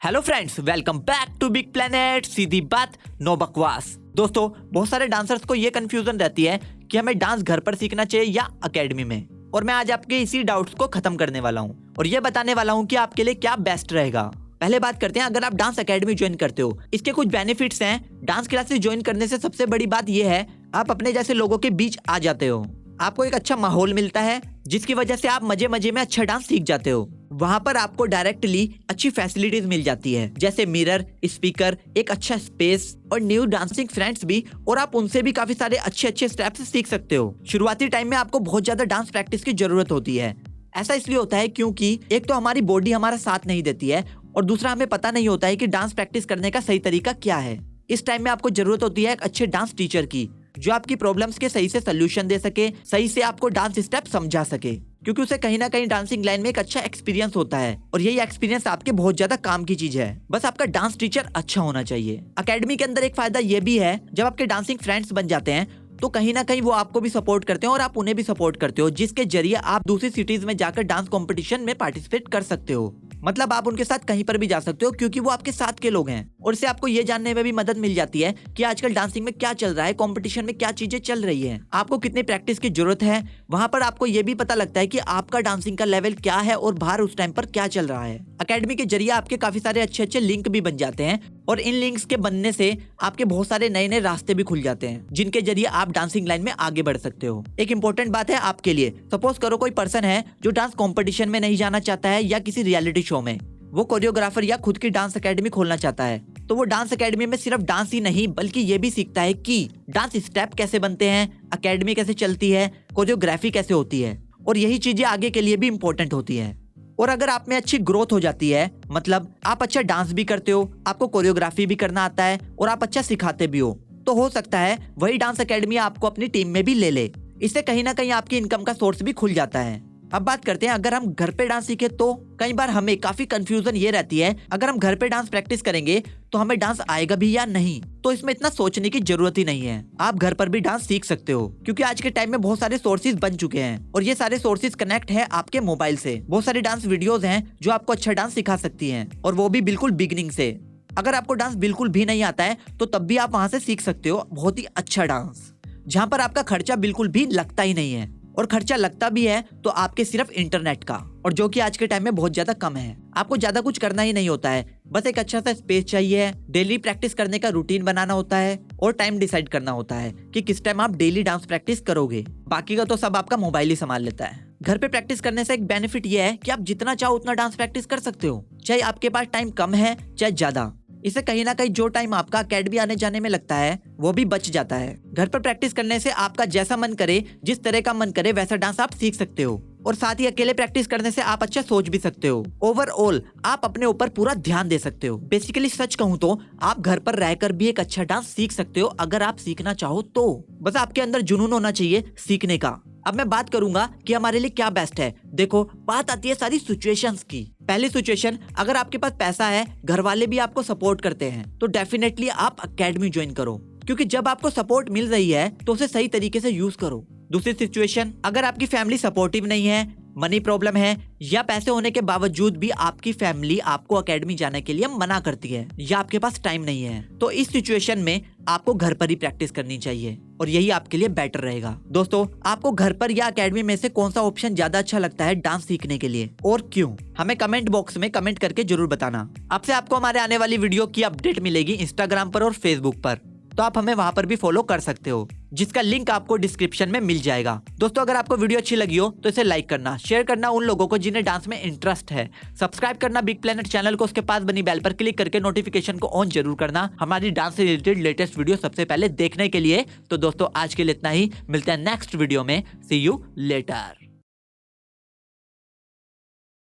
Hello friends, welcome back to Big Planet. सीधी बात, no बकवास। दोस्तों, बहुत सारे डांसर्स को ये कंफ्यूजन रहती है कि हमें डांस घर पर सीखना चाहिए या एकेडमी में। और मैं आज आपके इसी डाउट्स को खत्म करने वाला हूँ और ये बताने वाला हूँ कि आपके लिए क्या बेस्ट रहेगा। पहले बात करते हैं, अगर आप डांस एकेडमी ज्वाइन करते हो, इसके कुछ बेनिफिट्स हैं। डांस क्लासेस ज्वाइन करने से सबसे बड़ी बात यह है, आप अपने जैसे लोगों के बीच आ जाते हो। आपको एक अच्छा माहौल मिलता है जिसकी वजह से आप मजे मजे में अच्छा डांस सीख जाते हो। वहाँ पर आपको डायरेक्टली अच्छी फैसिलिटीज मिल जाती है, जैसे मिरर, स्पीकर, एक अच्छा स्पेस और न्यू डांसिंग फ्रेंड्स भी, और आप उनसे भी काफी सारे अच्छे अच्छे स्टेप्स सीख सकते हो। शुरुआती टाइम में आपको बहुत ज्यादा डांस प्रैक्टिस की जरूरत होती है। ऐसा इसलिए होता है क्योंकि एक तो हमारी बॉडी हमारा साथ नहीं देती है और दूसरा हमें पता नहीं होता है कि डांस प्रैक्टिस करने का सही तरीका क्या है। इस टाइम में आपको जरूरत होती है एक अच्छे डांस टीचर की, जो आपकी प्रॉब्लम्स के सही से सोल्यूशन दे सके, सही से आपको डांस स्टेप समझा सके, क्योंकि उसे कहीं ना कहीं डांसिंग लाइन में एक अच्छा एक्सपीरियंस होता है और यही एक्सपीरियंस आपके बहुत ज्यादा काम की चीज है। बस आपका डांस टीचर अच्छा होना चाहिए। एकेडमी के अंदर एक फायदा ये भी है, जब आपके डांसिंग फ्रेंड्स बन जाते हैं तो कहीं ना कहीं वो आपको भी सपोर्ट करते हैं और आप उन्हें भी सपोर्ट करते हो, जिसके जरिए आप दूसरी सिटीज में जाकर डांस कंपटीशन में पार्टिसिपेट कर सकते हो। मतलब आप उनके साथ कहीं पर भी जा सकते हो क्योंकि वो आपके साथ के लोग हैं। और इससे आपको ये जानने में भी मदद मिल जाती है कि आजकल डांसिंग में क्या चल रहा है, कंपटीशन में क्या चीजें चल रही है, आपको कितनी प्रैक्टिस की जरूरत है। वहां पर आपको ये भी पता लगता है कि आपका डांसिंग का लेवल क्या है और बाहर उस टाइम पर क्या चल रहा है। एकेडमी के जरिए आपके काफी सारे अच्छे अच्छे लिंक भी बन जाते हैं और इन लिंक्स के बनने से आपके बहुत सारे नए नए रास्ते भी खुल जाते हैं, जिनके जरिए आप डांसिंग लाइन में आगे बढ़ सकते हो। एक इंपॉर्टेंट बात है आपके लिए, सपोज करो कोई पर्सन है जो डांस कंपटीशन में नहीं जाना चाहता है या किसी रियलिटी शो में, वो कोरियोग्राफर या खुद की डांस एकेडमी खोलना चाहता है, तो वो डांस एकेडमी में सिर्फ डांस ही नहीं बल्कि ये भी सीखता है कि डांस स्टेप कैसे बनते हैं, एकेडमी कैसे चलती है, कोरियोग्राफी कैसे होती है, और यही चीजें आगे के लिए भी इम्पोर्टेंट होती है। और अगर आप में अच्छी ग्रोथ हो जाती है, मतलब आप अच्छा डांस भी करते हो, आपको कोरियोग्राफी भी करना आता है और आप अच्छा सिखाते भी हो, तो हो सकता है वही डांस एकेडमी आपको अपनी टीम में भी ले ले। इससे कहीं ना कहीं आपकी इनकम का सोर्स भी खुल जाता है। अब बात करते हैं, अगर हम घर पे डांस सीखे तो कई बार हमें काफी कंफ्यूजन ये रहती है, अगर हम घर पे डांस प्रैक्टिस करेंगे तो हमें डांस आएगा भी या नहीं। तो इसमें इतना सोचने की जरूरत ही नहीं है, आप घर पर भी डांस सीख सकते हो क्योंकि आज के टाइम में बहुत सारे सोर्सेज बन चुके हैं और ये सारे सोर्सेज कनेक्ट है आपके मोबाइल से। बहुत सारी डांस वीडियोज हैं जो आपको अच्छा डांस सिखा सकती हैं और वो भी बिल्कुल बिगिनिंग से। अगर आपको डांस बिल्कुल भी नहीं आता है तो तब भी आप वहाँ से सीख सकते हो बहुत ही अच्छा डांस, जहाँ पर आपका खर्चा बिल्कुल भी लगता ही नहीं है। और खर्चा लगता भी है तो आपके सिर्फ इंटरनेट का, और जो कि आज के टाइम में बहुत ज्यादा कम है। आपको ज्यादा कुछ करना ही नहीं होता है, बस एक अच्छा सा स्पेस चाहिए, डेली प्रैक्टिस करने का रूटीन बनाना होता है और टाइम डिसाइड करना होता है कि किस टाइम आप डेली डांस प्रैक्टिस करोगे। बाकी का तो सब आपका मोबाइल ही संभाल लेता है। घर पे प्रैक्टिस करने से एक बेनिफिट ये है कि आप जितना चाहो उतना डांस प्रैक्टिस कर सकते हो, चाहे आपके पास टाइम कम है चाहे ज्यादा। इससे कहीं ना कहीं जो टाइम आपका एकेडमी आने जाने में लगता है वो भी बच जाता है। घर पर प्रैक्टिस करने से आपका जैसा मन करे, जिस तरह का मन करे वैसा डांस आप सीख सकते हो, और साथ ही अकेले प्रैक्टिस करने से आप अच्छा सोच भी सकते हो। ओवरऑल आप अपने ऊपर पूरा ध्यान दे सकते हो। बेसिकली सच कहूँ तो आप घर पर रहकर भी एक अच्छा डांस सीख सकते हो अगर आप सीखना चाहो तो। बस आपके अंदर जुनून होना चाहिए सीखने का। अब मैं बात करूंगा कि हमारे लिए क्या बेस्ट है। देखो, बात आती है सारी सिचुएशंस की। पहली सिचुएशन, अगर आपके पास पैसा है, घर वाले भी आपको सपोर्ट करते हैं, तो डेफिनेटली आप एकेडमी ज्वाइन करो, क्योंकि जब आपको सपोर्ट मिल रही है तो उसे सही तरीके से यूज करो। दूसरी सिचुएशन, अगर आपकी फैमिली सपोर्टिव नहीं है, मनी प्रॉब्लम है, या पैसे होने के बावजूद भी आपकी फैमिली आपको एकेडमी जाने के लिए मना करती है, या आपके पास टाइम नहीं है, तो इस सिचुएशन में आपको घर पर ही प्रैक्टिस करनी चाहिए और यही आपके लिए बेटर रहेगा। दोस्तों, आपको घर पर या एकेडमी में से कौन सा ऑप्शन ज्यादा अच्छा लगता है डांस सीखने के लिए और क्यों, हमें कमेंट बॉक्स में कमेंट करके जरूर बताना। आपसे आपको हमारे आने वाली वीडियो की अपडेट मिलेगी इंस्टाग्राम पर और फेसबुक पर, तो आप हमें वहां पर भी फॉलो कर सकते हो, जिसका लिंक आपको डिस्क्रिप्शन में मिल जाएगा। दोस्तों, अगर आपको वीडियो अच्छी लगी हो तो इसे लाइक करना, शेयर करना उन लोगों को जिन्हें डांस में इंटरेस्ट है, सब्सक्राइब करना बिग प्लेनेट चैनल को, उसके पास बनी बेल पर क्लिक करके नोटिफिकेशन को ऑन जरूर करना हमारी डांस से रिलेटेड लेटेस्ट वीडियो सबसे पहले देखने के लिए। तो दोस्तों, आज के लिए इतना ही, मिलते हैं नेक्स्ट वीडियो में। सी यू लेटर।